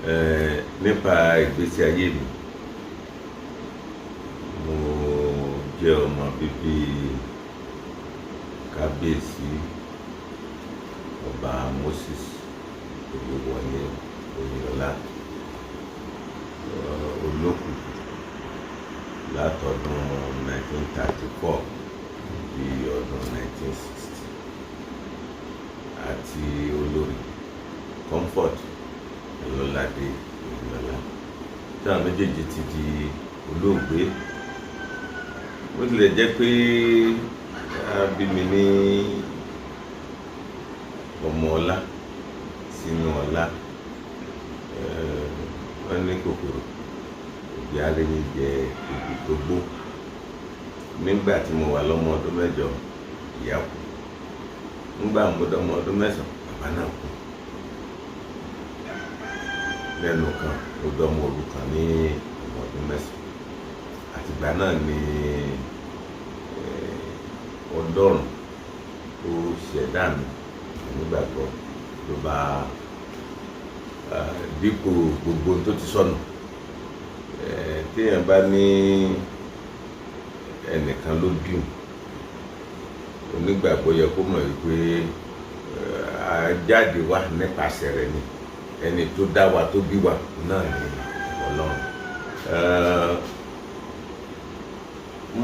Nípa ìgbésí ayé mi, mo jẹ́ ọmọ bíbí kábíyèsí ọba Moses Oyèwọlé Oyèlọ́lá Olókùkù látọdún 1934 di ọdún 1960, àti olórí Comfort Ọlọ́ládé Oyèlọ́lá tí àwọn méjèèjì ti di olóògbé. Bó tilẹ̀ jẹ́ pé a bí mi ní ọmọ ọlá sínú ọlá, wọ́n ní kòkòrò òbí aléyìn jẹ ibi tó gbó. Nígbà tí mo wà lọ́mọ ọdún mẹ́jọ, ìyá kú. Nígbà mo dọ́mọ ọdún mẹ́sàn-án, bàbá náà kú. Lẹ́nu kan mo dọ́mọ òrukàn ní ọmọ ọdún mẹ́sàn-án. Àtìgbà náà ni Ọlọ́run tó ṣẹ̀dá mi nígbàgbọ́ ló bá dípò gbogbo tó ti sọnù. Téèyàn bá ní ẹnìkan ló bí òun, onígbàgbọ́ yẹ kó mọ̀ wípé jáde wá nípasẹ̀ rẹ̀ ni. Ẹni tó dá wa tó bí wa náà ni Ọlọ́run.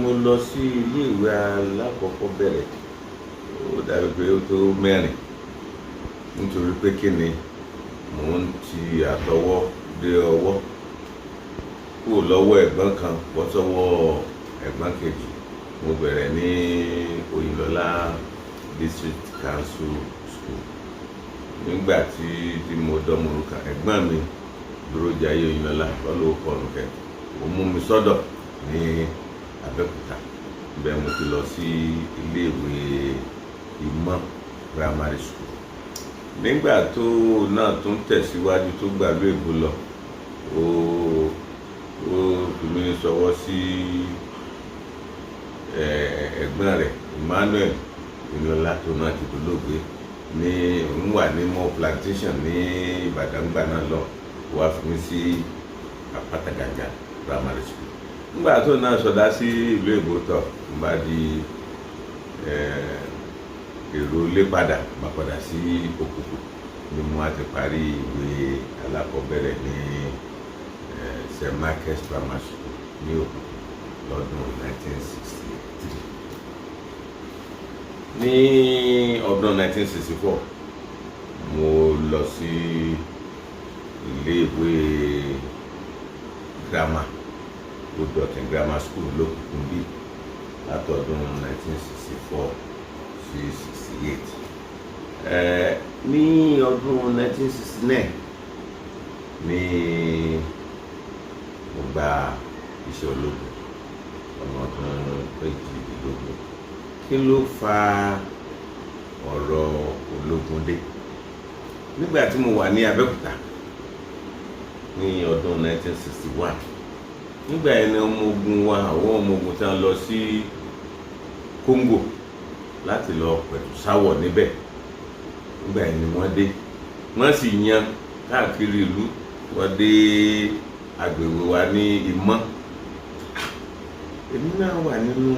Mo lọ sí ilé ìwé alákọ̀ọ́bẹ̀rẹ̀, ó dàbí pé ó tó mẹ́rin, nítorí pé kí ni mò ń ti àtọwọ́ dé ọwọ́, kúrò lọ́wọ́ ẹ̀gbọ́n kan bọ́ sọ́wọ́ ẹ̀gbọ́n kejì. Mo bẹ̀rẹ̀ ní Oyèlọ́lá District Council School. Nígbà tí mo dọ́mọ òrukàn, ẹ̀gbọ́n mi Dúrójayé Oyèlọ́lá lọ́lọ́wọ́ kọ̀ọ̀nùkẹ́, ó mú mi sọ́dọ̀ ní Abẹ́òkúta. Bẹ́ẹ̀ mo ti lọ sí iléèwé Ìmọ̀ Primary School. Nígbà tó náà tún tẹ̀síwájú tó gbàlú èbó lọ, ó fi mí sọwọ́ sí ẹ̀gbọ́n rẹ̀ Emmanuel Oyèlọ́lá tó náà ti dolóògbé ní òun wà ní Mọ́ Plantation ní Ìbàdàn gbà náà lọ. Wá fi mí sí Àpáta Gàgà Primary School. Nígbà tó náà sọdá sí ìlú èbó tọ̀, mo bá di èrò ilé padà, má padà sí Òkùkù ni mo ti parí ìwé alákọ̀ọ́bẹ̀rẹ̀ ní St. Michael's Primary School ní Òkùkù lọ́dún 1963. Ní ọdún 1964 mo lọ sí ilé ìwé girama Woodworking Grammar School lókùkù bí látọdún 1964 sí 68. Ní ọdún 1969 ni mo gba iṣẹ́ ológun ọmọ ọdún 18. Kí ló fa ọ̀rọ̀ ológun dé? Nígbà tí mo wà ní Abẹ́òkúta ní ọdún 1961, nígbà yẹn ni ọmọ ogun wa, àwọn ọmọ ogun tí wọ́n lọ sí Congo láti lọ pẹ̀tù sáwọ̀ níbẹ̀. Nígbà yẹn ni wọ́n dé, wọ́n sì yan káàkiri ìlú. Wọ́n dé agbègbè wa ní Ìmọ̀. Èmi náà wà nínú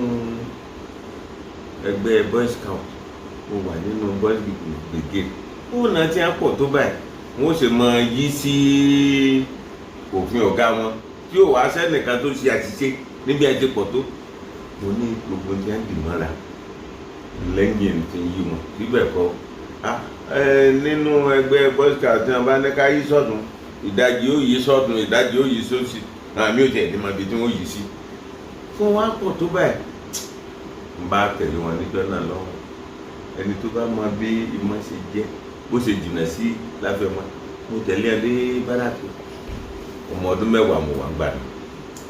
ẹgbẹ́ Boy Scout, mo wà nínú Boy Brigade. Ó náà tí a pọ̀ tó báyìí, wọ́n sì mọ yí sí òfin ọ̀gá wọn tí ó wá sẹ́nìkan tó ṣe àṣìṣe níbi ẹ̀ ti pọ̀ tó. Mo ní gbogbo tí a ń dì mọ́ra lẹ́yìn tí ń yí wọn síbẹ̀ kọ́. Nínú ẹgbẹ́ Boy Scout tí wọ́n bá ní ká yí sọ́tún, ìdajì ó yí sọ́tún, ìdajì ó yí sósì, àmì ò tẹ̀ ní mọ ibi tí wọ́n yí sí. Fún wa pọ̀ tó báyìí, n bá tẹ̀lé wọn níjọ́ náà lọ́wọ́. Ẹni tó bá mọ bí Ìmọ̀ ṣe jẹ́, bó ṣe jìnnà sí Láfẹ̀mọ́, mo tẹ̀lé ẹ dé báràkì. Ọmọ ọdún 10 mo wà gbà mí.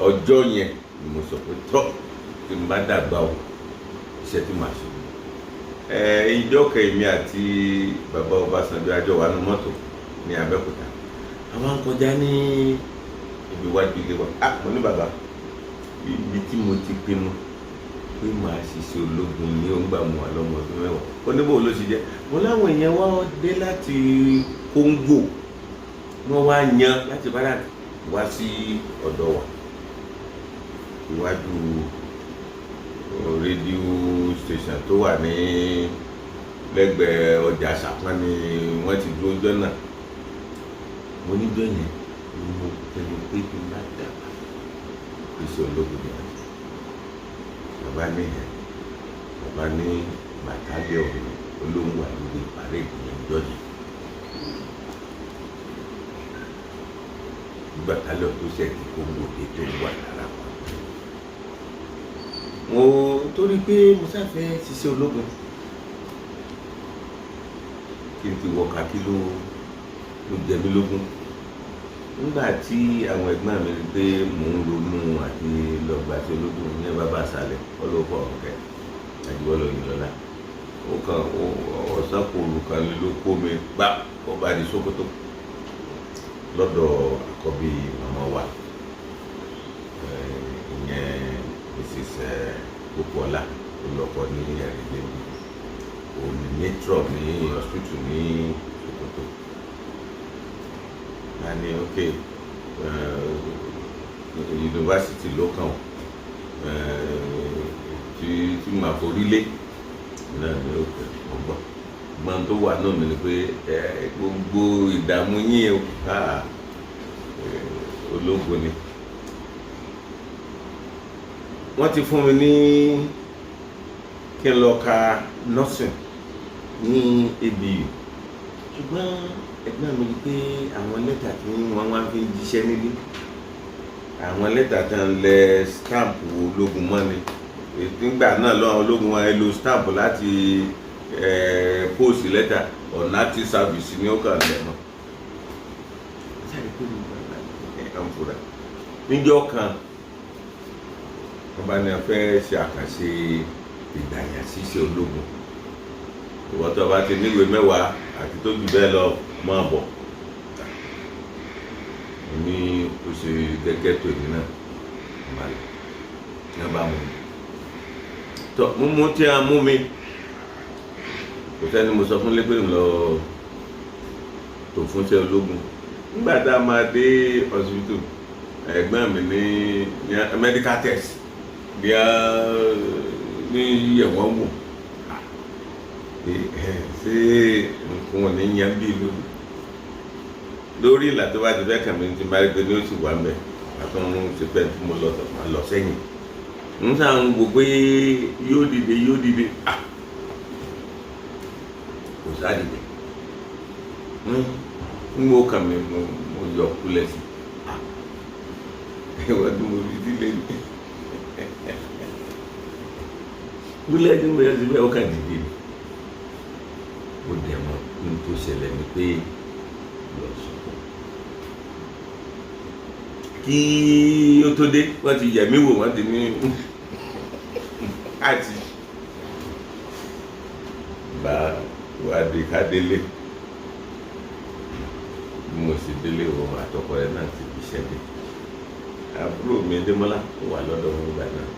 Ọjọ́ yẹn ni mo sọ pé tọ́ tí n bá dàgbà o, iṣẹ́ tí màá ṣe. Ìjọ kẹ̀mí àti bàbá Ọbásanjọ́ àjọ wà ní mọ́tò ní Abẹ́òkúta. Àwọn kọjá ní ibi iwájú ilé wa. Mo ní bàbá, ibi tí mo ti pinnu pé màá ṣiṣẹ́ ológun ní òǹgbà mu wà lọ́mọ ọdún 10. Ó ní bó ló ṣe jẹ́. Mo láwọn èèyàn wá dé láti Congo wọ́n wá yan láti báràkì wá sí ọ̀dọ̀ wa iwájú rédíò station tó wà ní lẹ́gbẹ̀ẹ́ ọjà Ṣàpọ́n ni wọ́n ti dúró jọ́ náà. Mo níjọ́ yẹn mo tẹnu pé kí n má dàgbà iṣẹ́ ológun ni wọ́n ti. Bàbá ní bàtálẹ̀ ọ̀hún olóhùn wà lórí ìparí ìgbìyànjú jọ́jì. Bàtálẹ̀ tó ṣe ti Kóńgò dé tó wà lára wọn. Mo torí pé mo sáfẹ́ ṣiṣẹ́ ológun kí n ti wọ kakí ló jẹ mí lógún. Nígbà tí àwọn ẹ̀gbọ́n mi rí pé mò ń ronú àti lọ́gbà tí ológun ní bàbá àṣàlẹ̀ ọlọ́pàá ọ̀kẹ́ àjíwọ́lọ́ Oyinlọ́lá ó kan ọ̀sán kòòlù kan ló kó mi gbá ọba di Sókótó lọ́dọ̀ àkọ́bí màmá wa ìyẹn Mrs. Pópóọlá olùkọ́ ní ẹ̀rìndínlẹ́bí òní matron ní hospital ní Sókótó. Ní ok yunifásitì ló kàn tí màá forí lé náà ní òkè ọgbọ́n gbọ́n tó wà náà mi ni pé gbogbo ìdààmú yín ológun ni. Wọ́n ti fún mi ní kí n lọ ka nursing ní ABU ṣùgbọ́n ẹgbẹ́ mi rí pé àwọn lẹ́tà tí wọ́n wá fi jíṣẹ́ nílé àwọn lẹ́tà tí wọ́n lẹ stamp ológun mọ́ ni nígbà náà lọ́wọ́ ológun wọn lo stamp láti post lẹ́tà ọ̀nà tí service ní ó kàn lẹ̀ mọ́. Níjọ́ kan wọ́n bá ní a fẹ́ ṣe àkànṣe ìgbàyà ṣíṣe ológun ìwọ́n tó bá ti níwèé mẹ́wàá àti tó jù bẹ́ẹ̀ lọ máa bọ̀. Ní ó ṣe gẹ́gẹ́ tó èmi náà balẹ̀ ní ọba mú mi tọ́ mímú tí a mú mi kò sẹ́ni mo sọ fún lẹ́gbẹ̀ẹ́ lọ tó fúnṣẹ́ ológun. Nígbà tá a máa dé hospital ẹ̀gbọ́n mi ní medical test bí a ní yẹ̀wọ̀n wò ṣé nǹkan ò ní yan bí lórí ìlà tó bá ti fẹ́ kàn mí ti máa rí pé ní ó sì wà mẹ́ àtúnú ti pẹ́ tí mo lọ sẹ́yìn ń sàn wò pé yóò dìde kò sáà dìde ń mo kàn mí mo yọ kúlẹ̀ sí ìwọ́n tí mo fi sílẹ̀ ní kúlẹ̀ tí mo yọ síbẹ̀ ó kàn dìde ni. Ó dẹ̀ mọ̀ ní tó ṣẹlẹ̀ ni pé lọ sọ̀kọ̀ kí ó tó dé wọ́n ti yẹ̀ mí wò wọ́n ti ní àti bá wà dé ká délé bí mo sì délé o àtọkọ rẹ̀ náà ti fi ṣẹ́dẹ̀ àbúrò mi Démọ́lá ó wà lọ́dọ̀ wọn nígbà náà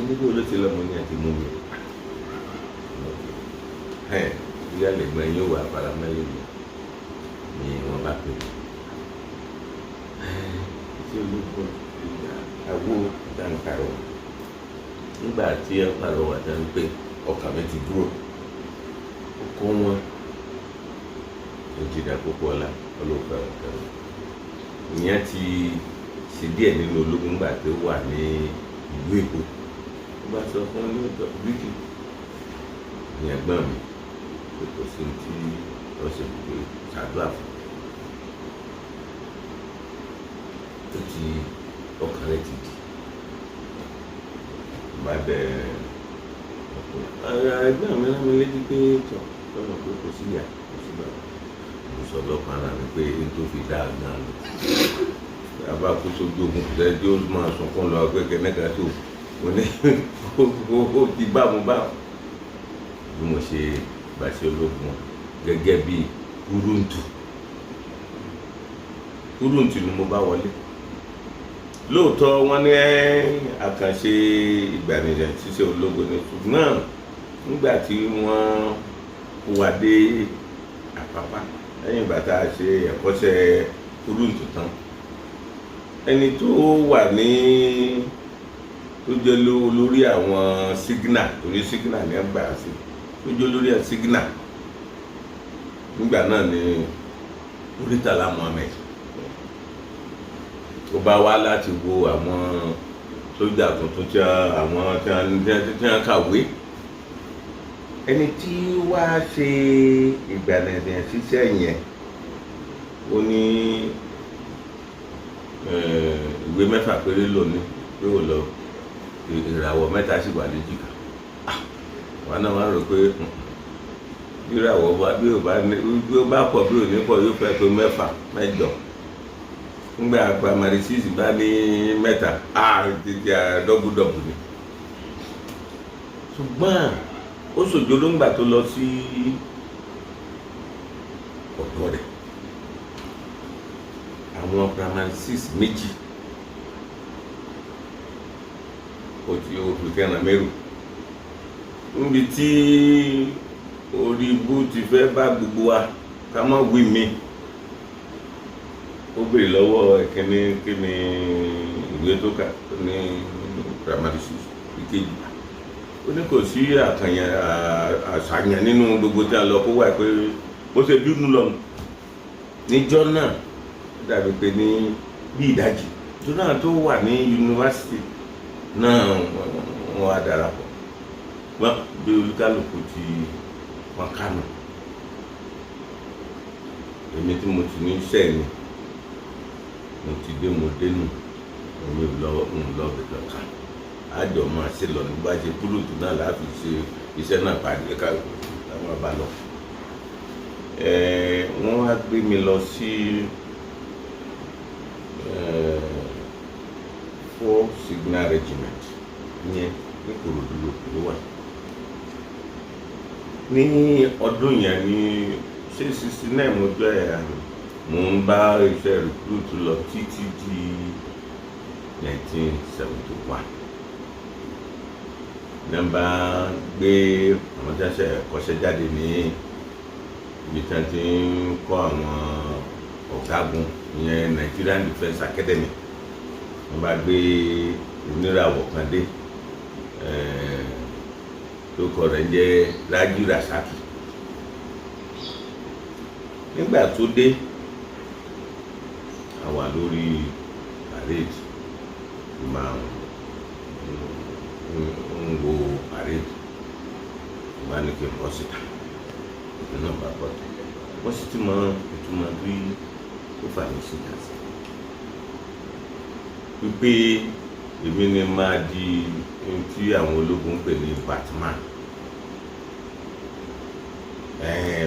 níbo ló ti lọ́mọ ní àti mú mi ìyá lẹ́gbọ̀n yóò wà faramẹ́lẹ́ mi ni wọ́n bá pè mí tí ológun ìgbà àwọ dáńkàrọ̀ nígbà tí ẹ pàrọ̀ wà dáń pé ọkàn mi ti dúró ọkọ wọn Èjìdá Pópóọlá ọlọ́pàá ọ̀kẹ́ ìyẹn ti ṣe díẹ̀ nínú ológun nígbà tó wà ní ìlú Èkó ó bá sọ fún ní ọjọ́ bíkì ní ẹ̀gbọ́n mi kò sí tí wọ́n ṣe pé ṣàdúrà fún tó ti ọkàn rẹ̀ ti di bá bẹ̀rẹ̀ ẹgbẹ́ mi rán mi létí pé tọ̀ lọ́nà pé kò sí ìyá kò sí bàbá mo sọ lọ́kàn ara mi pé n tó fi dá gan lọ abá kó sójú ogun kò sẹ́ tí ó máa sunkún lọ pé nẹ́ka tó mo ní ó ti bá mo bá bí mo ṣe bá ṣe ológun gẹ́gẹ́ bí kúrúǹtù ni mo bá wọlé. Lóòótọ́ wọ́n ní àkànṣe ìgbànìyàn ṣíṣe ológun ní ṣùgbọ́n nígbà tí wọ́n wà dé Àpápá lẹ́yìn ìgbà tá a ṣe ẹ̀kọ́ṣẹ́ kúrúǹtù tán, ẹni tó wà ní tó jẹ́ lórí àwọn signal, torí signal ní ẹgbà sí, tó jẹ́ lórí signal nígbà náà ni Muritala Muhammed. Ó bá wá láti wo àwọn sójà tuntun tí àwọn tí wọ́n kàwé. Ẹni tí wá ṣe ìgbàlẹ̀ ṣiṣẹ́ yẹn, ó ní ìwé 6 péré lónìí yóò lọ, ìràwọ̀ 3 sì wà léjìká. Wọn náà wá rò pé ìràwọ̀ bí ó bá pọ̀ bí ò ní pọ̀ yóò fẹ́ tó 6 8. Nígbà primary 6 bá ní 3, títí dọ́bùdọ́bù ni. Ṣùgbọ́n ó ṣòjòrò ńgbà tó lọ sí ọ̀dọ̀ rẹ̀, àwọn primary 6 méjì ó fi kẹ́ràn mẹ́rù níbi tí orí ibú ti fẹ́ bá gbogbo wa ká má wí mi. Ó béèrè lọ́wọ́ ẹ̀kíní kí ni ìwé tó kà ní primary 6 ìkejì. Ó ní kò sí àṣàyàn nínú gbogbo tí a lọ kó wà pé ó ṣe bínú lọ níjọ́ náà. Ó dàbí pé ní bí ìdajì tó náà tó wà ní yunifásitì náà wọ́n á darapọ̀. Wọ́n bí olúkálùkù ti wọ́n kánú. Èmi tí mo ti ní sẹ́ẹ̀ni, mo ti dé mo dénú, èmi ò lọ bẹ̀ kankan. Àjọ máa ṣe lọ nígbà ṣe kúròtù náà láti ṣe iṣẹ́ náà pàdé káwọn bá lọ. Wọ́n wá gbé mi lọ sí 4 Signal Regiment yẹn ní Ìkòròdú ló wà. Ní ọdún yẹn ní 69 mo jẹ́ mo ń bá iṣẹ́ recruit lọ títí di 1971. Nọ́mbà gbé àwọn tí wọ́n ṣe ẹ̀kọ́ṣẹ́ jáde ní ibi tí wọ́n ti ń kọ́ àwọn ọ̀gágun ìyẹn Nigerian Defence Academy. Wọ́n bá gbé oníràwọ̀ kan dé tó kọ rẹ̀ jẹ́ Rájí Rasaki. Nígbà tó dé, a wà lórí parade, máa ń wo parade, bá ní kí n bọ́ síta, ìpín náà bá bọ́ tẹ̀lé. Wọ́n sì ti mọ ìtumọ̀ bí ó fà ní síta sí. Wípé èmi ni máa di ohun tí àwọn ológun ń pè ní Batman.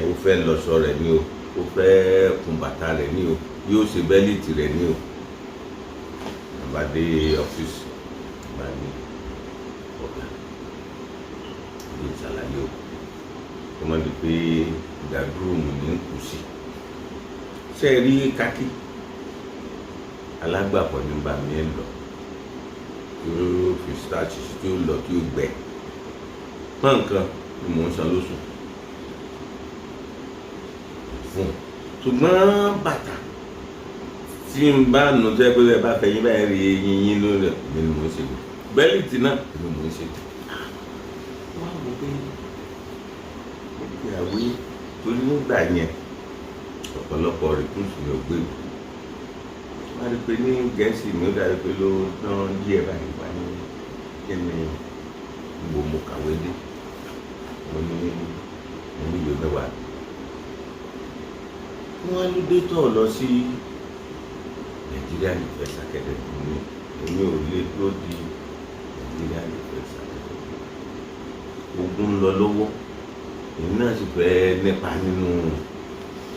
Ó fẹ́ lọ́ṣọ rẹ̀ ní o, ó fẹ́ kun bàtà rẹ̀ ní o, yóò ṣe bẹ́líìtì rẹ̀ ní o. Bá dé ọ́fíìsì bá ní ọ̀gá ní ìṣàlàyé o, ó máa di pé ìdádúró mi ní kù sí. Ṣé ẹ rí kákí alágbàpọ̀ ní bá mi lọ, tí ó fi starch tí ó lọ tí ó gbẹ pọ́n nǹkan ni mò ń san lóṣù fún. Ṣùgbọ́n bàtà tí n bá nù tó yẹ pé bẹ́ẹ̀ bá fẹ̀yìn báyìí rí eyín lórí ẹ̀, èmi ni mò ń ṣe lò. Bẹ́líìtì náà èmi mò ń ṣe lò. Wọ́n á wọ pé ìyàwó torí nígbà yẹn ọ̀pọ̀lọpọ̀ rìkúùsì ni ò gbé ìlú. Wọ́n á rí pé ní Gẹ̀ẹ́sì mi ó dàbí pé ló dán díẹ̀ báyìí wá ní kí ni gbogbo mo kàwé dé. Mo ní ìwé 10. Wọ́n á ló dé tọ̀ lọ sí Nigerian Defence Academy ní èmi ò lè tó di Nigerian Defence Academy. Ogun ń lọ lọ́wọ́, èmi náà sì fẹ́ nípa nínú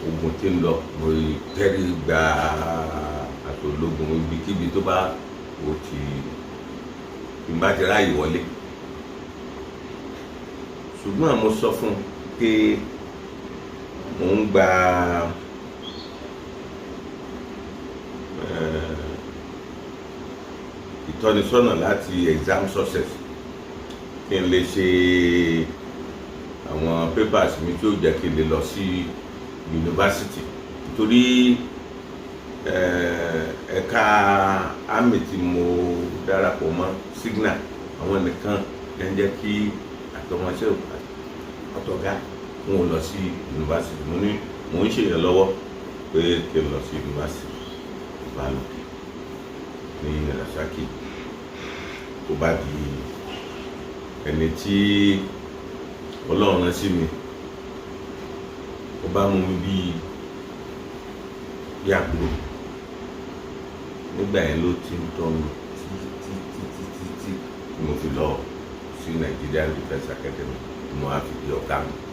ogun tí ń lọ. Mo tẹ́rí gba àtòlógun ibikíbi tó bá o ti bá ti ráyè wọlé. Ṣùgbọ́n mo sọ fún un pé mò ń gba ìtọ́nisọ́nà láti exam success kí n lè ṣe àwọn papers mi tí ó jẹ́ kí n lè lọ sí yunifásitì torí ẹ̀ka àmì tí mo darapọ̀ mọ́ signal àwọn nìkan ẹ̀ ń jẹ́ kí àtọmọṣẹ́ ọ̀tọ̀gá wọn ò lọ sí yunifásitì. Mo ní mò ń ṣèyàn lọ́wọ́ pé kí n lọ sí yunifásitì ìbálòpọ̀ ní Rasaki. Tó bá di ẹni tí Ọlọ́run rán sí mi, ó bá mú mi bí àbúrò. Nígbà yẹn ló ti ń tọ́ mi tí mo fi lọ sí Nigerian Defence Academy, mo á fi di ọ̀gá mi.